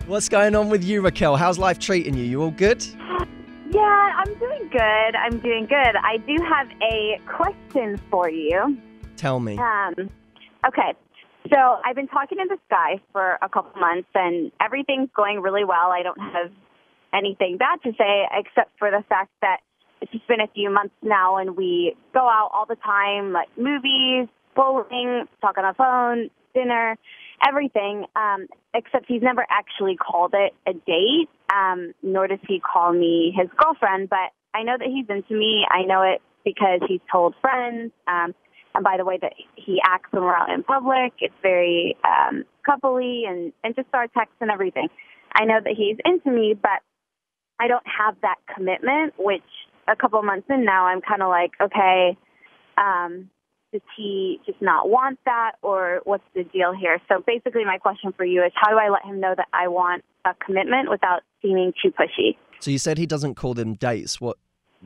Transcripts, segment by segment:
What's going on with you, Raquel? How's life treating you? You all good? Yeah, I'm doing good. I do have a question for you. Tell me. Okay. So I've been talking to this guy for a couple months, and everything's going really well. I don't have anything bad to say except for the fact that it's just been a few months now, and we go out all the time, like movies, bowling, talk on the phone, dinner, everything, except he's never actually called it a date, nor does he call me his girlfriend. But I know that he's into me. I know it because he's told friends. And by the way, that he acts when we're out in public, it's very coupley and just our texts and everything. I know that he's into me, but I don't have that commitment, which a couple months in now, I'm kind of like, okay, does he just not want that, or what's the deal here? So basically my question for you is, how do I let him know that I want a commitment without seeming too pushy? So you said he doesn't call them dates.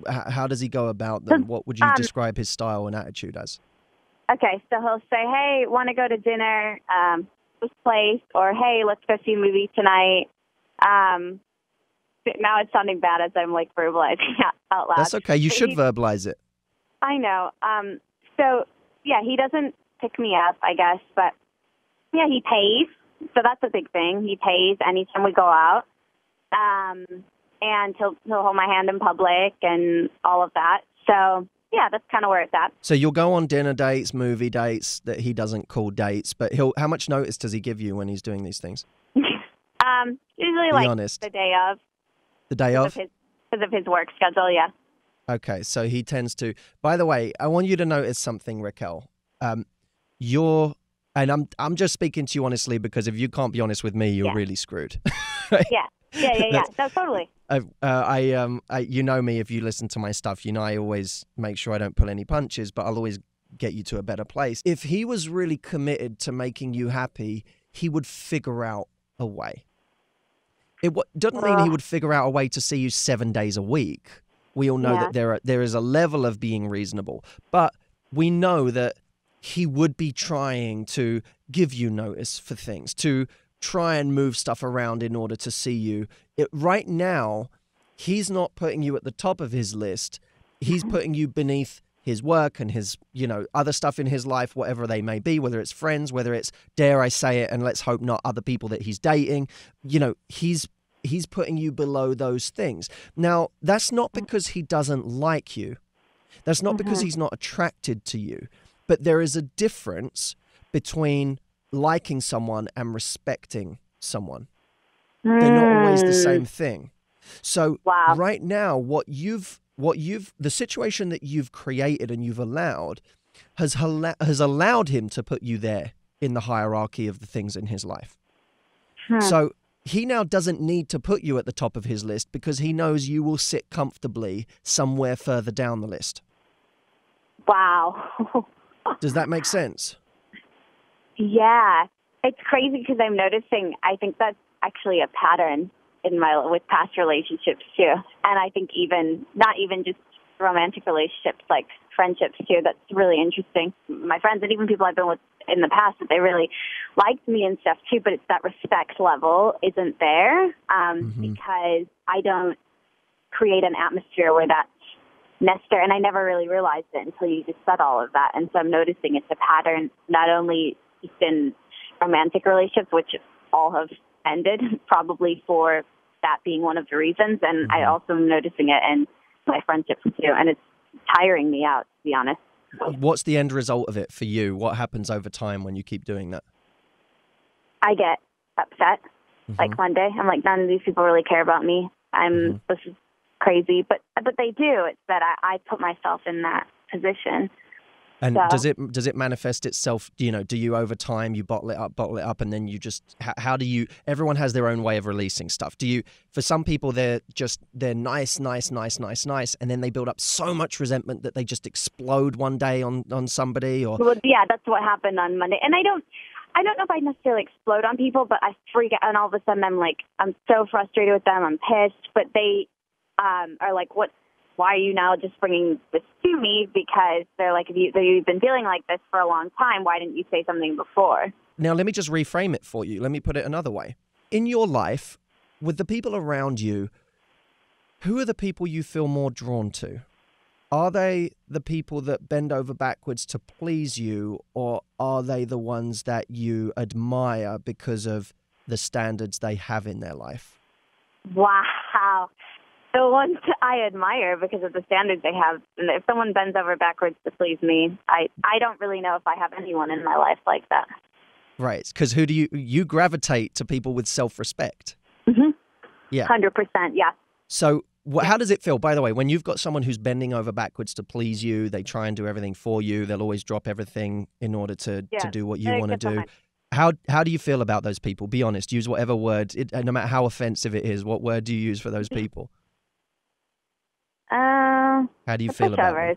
How does he go about them? What would you describe his style and attitude as? Okay, so he'll say, hey, want to go to dinner, this place, or hey, let's go see a movie tonight. Now it's sounding bad as I'm like verbalizing out loud. That's okay. You should verbalize it. I know. So, yeah, he doesn't pick me up, I guess, but yeah, he pays. So that's a big thing. He pays anytime we go out. And he'll hold my hand in public and all of that. So, yeah, that's kind of where it's at. So you'll go on dinner dates, movie dates that he doesn't call dates, but how much notice does he give you when he's doing these things? Usually Be like honest. the day of. The day of? Because of his work schedule, yeah. Okay, so he tends to. By the way, I want you to notice something, Raquel. I'm just speaking to you honestly, because if you can't be honest with me, you're really screwed. Right? Yeah. No, totally. You know me. If you listen to my stuff, you know I always make sure I don't pull any punches, but I'll always get you to a better place. If he was really committed to making you happy, he would figure out a way. It doesn't mean he would figure out a way to see you 7 days a week. We all know that there is a level of being reasonable, but we know that he would be trying to give you notice for things, to try and move stuff around in order to see you. Right now, he's not putting you at the top of his list. He's putting you beneath his work and his, other stuff in his life, whatever they may be, whether it's friends, whether it's, dare I say it, and let's hope not, other people that he's dating. He's putting you below those things. Now, that's not because he doesn't like you. That's not because he's not attracted to you. But there is a difference between liking someone and respecting someone. They're not always the same thing. So right now, the situation that you've created and you've allowed has allowed him to put you there in the hierarchy of the things in his life. So he now doesn't need to put you at the top of his list because he knows you will sit comfortably somewhere further down the list. Wow. Does that make sense? Yeah. It's crazy because I'm noticing, I think that's actually a pattern with past relationships too. And I think not even just romantic relationships, like friendships too. That's really interesting. My friends and even people I've been with in the past, that they really liked me and stuff too, but it's that respect level isn't there because I don't create an atmosphere where that's necessary. And I never really realized it until you just said all of that. And so I'm noticing it's a pattern, not only just in romantic relationships, which all have ended, probably for that being one of the reasons. And I also am noticing it in my friendships too. And it's tiring me out, to be honest. What's the end result of it for you? What happens over time when you keep doing that? I get upset. Like one day, I'm like, none of these people really care about me. This is crazy, but they do. It's that I put myself in that position. And so, does it manifest itself? Do you over time you bottle it up, and then you just how do you? Everyone has their own way of releasing stuff. For some people they're nice, and then they build up so much resentment that they just explode one day on somebody. Or yeah, that's what happened on Monday. And I don't know if I necessarily explode on people, but I freak out, and all of a sudden I'm so frustrated with them. I'm pissed, but they are like, what? Why are you now just bringing this to me? Because they're like, you've been feeling like this for a long time. Why didn't you say something before? Now, let me just reframe it for you. Let me put it another way. in your life, with the people around you, who are the people you feel more drawn to? Are they the people that bend over backwards to please you, or are they the ones that you admire because of the standards they have in their life? Wow. The ones I admire because of the standards they have. And if someone bends over backwards to please me, I don't really know if I have anyone in my life like that. Right, because who do you gravitate to people with self-respect? Mm-hmm. Yeah. 100%, yeah. So how does it feel, by the way, when you've got someone who's bending over backwards to please you, they try and do everything for you, they'll always drop everything in order to do what you want to do. How do you feel about those people? Be honest. Use whatever word, no matter how offensive it is, what word do you use for those people? How do you feel about them?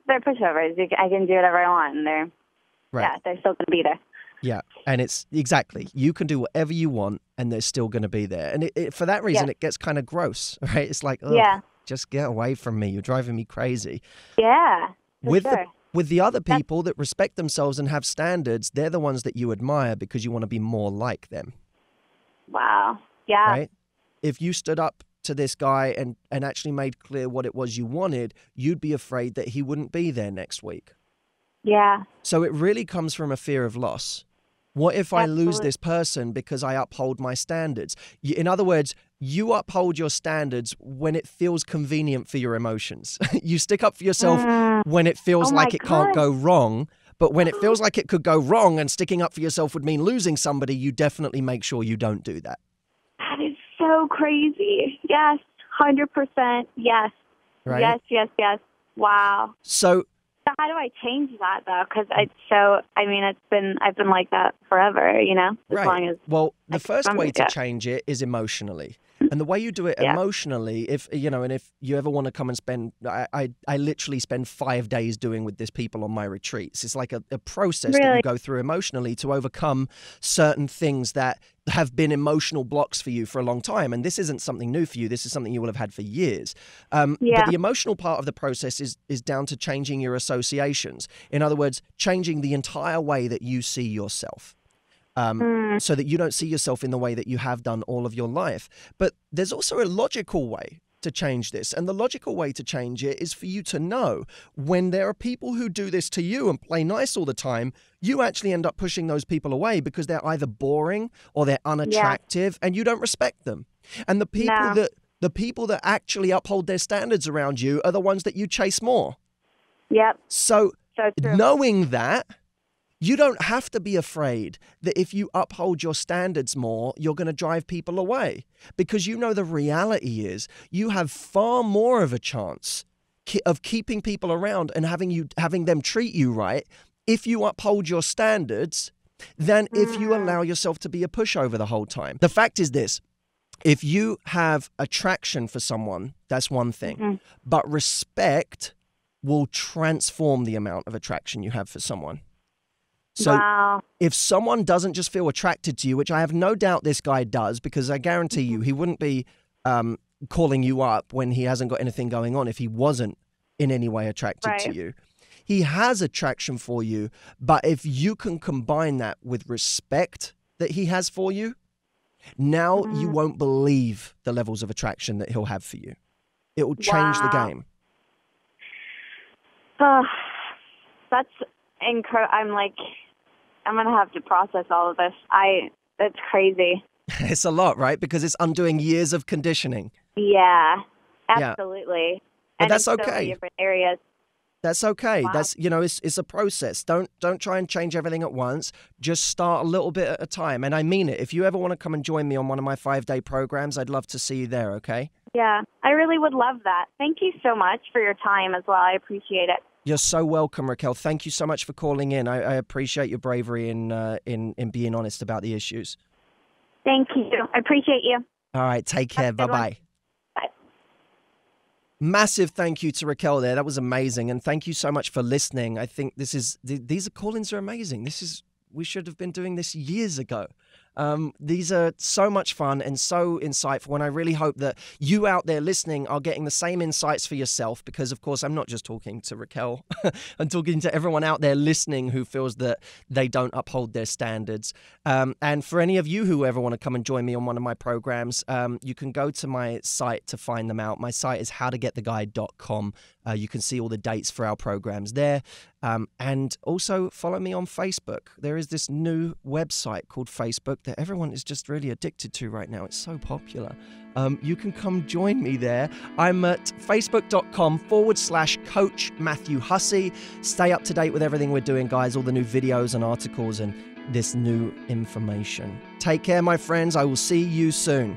They're pushovers. I can do whatever I want, and they're still going to be there. Yeah, and it's exactly, you can do whatever you want and they're still going to be there. And for that reason, it gets kind of gross, right? It's like, just get away from me. You're driving me crazy. Yeah, with the other people that respect themselves and have standards, they're the ones that you admire because you want to be more like them. Wow. Yeah. Right? If you stood up to this guy and actually made clear what it was you wanted, you'd be afraid that he wouldn't be there next week. Yeah. So it really comes from a fear of loss. What if I lose this person because I uphold my standards? In other words, you uphold your standards when it feels convenient for your emotions. You stick up for yourself when it feels like it can't go wrong. But when it feels like it could go wrong and sticking up for yourself would mean losing somebody, you definitely make sure you don't do that. That is so crazy. Yes, 100%. Yes. Right? Yes. Wow. So how do I change that, though? Because I've been like that forever, as long as... Well, the first way to change it is emotionally. And the way you do it emotionally, if you ever want to come and spend, I literally spend 5 days doing with this people on my retreats. It's like a process that you go through emotionally to overcome certain things that have been emotional blocks for you for a long time. And this isn't something new for you. This is something you will have had for years. But the emotional part of the process is down to changing your associations. In other words, changing the entire way that you see yourself. So that you don't see yourself in the way that you have done all of your life. But there's also a logical way to change this. And the logical way to change it is for you to know when there are people who do this to you and play nice all the time, you actually end up pushing those people away because they're either boring or they're unattractive and you don't respect them. And the people that actually uphold their standards around you are the ones that you chase more. Yep. So knowing that, you don't have to be afraid that if you uphold your standards more, you're going to drive people away. Because you know the reality is you have far more of a chance of keeping people around and having them treat you right if you uphold your standards than if you allow yourself to be a pushover the whole time. The fact is this. If you have attraction for someone, that's one thing. But respect will transform the amount of attraction you have for someone. So if someone doesn't just feel attracted to you, which I have no doubt this guy does, because I guarantee you he wouldn't be calling you up when he hasn't got anything going on if he wasn't in any way attracted to you. He has attraction for you, but if you can combine that with respect that he has for you, now you won't believe the levels of attraction that he'll have for you. It will change the game. That's incredible. I'm going to have to process all of this. That's crazy. It's a lot, right? Because it's undoing years of conditioning. Yeah, absolutely. But that's okay. So many different areas. That's okay. Wow. That's, it's a process. Don't try and change everything at once. Just start a little bit at a time. And I mean it. If you ever want to come and join me on one of my 5-day programs, I'd love to see you there, okay? Yeah, I really would love that. Thank you so much for your time as well. I appreciate it. You're so welcome, Raquel. Thank you so much for calling in. I appreciate your bravery in being honest about the issues. Thank you. I appreciate you. All right, take care. Bye-bye. Bye. Massive thank you to Raquel there. That was amazing. And thank you so much for listening. I think these call-ins are amazing. We should have been doing this years ago. These are so much fun and so insightful, and I really hope that you out there listening are getting the same insights for yourself, because, of course, I'm not just talking to Raquel. I'm talking to everyone out there listening who feels that they don't uphold their standards. And for any of you who ever want to come and join me on one of my programs, you can go to my site to find them out. My site is howtogettheguy.com. You can see all the dates for our programs there. And also follow me on Facebook. There is this new website called Facebook that everyone is just really addicted to right now. It's so popular. You can come join me there. I'm at facebook.com/Coach Matthew Hussey. Stay up to date with everything we're doing, guys, all the new videos and articles and this new information. Take care, my friends. I will see you soon.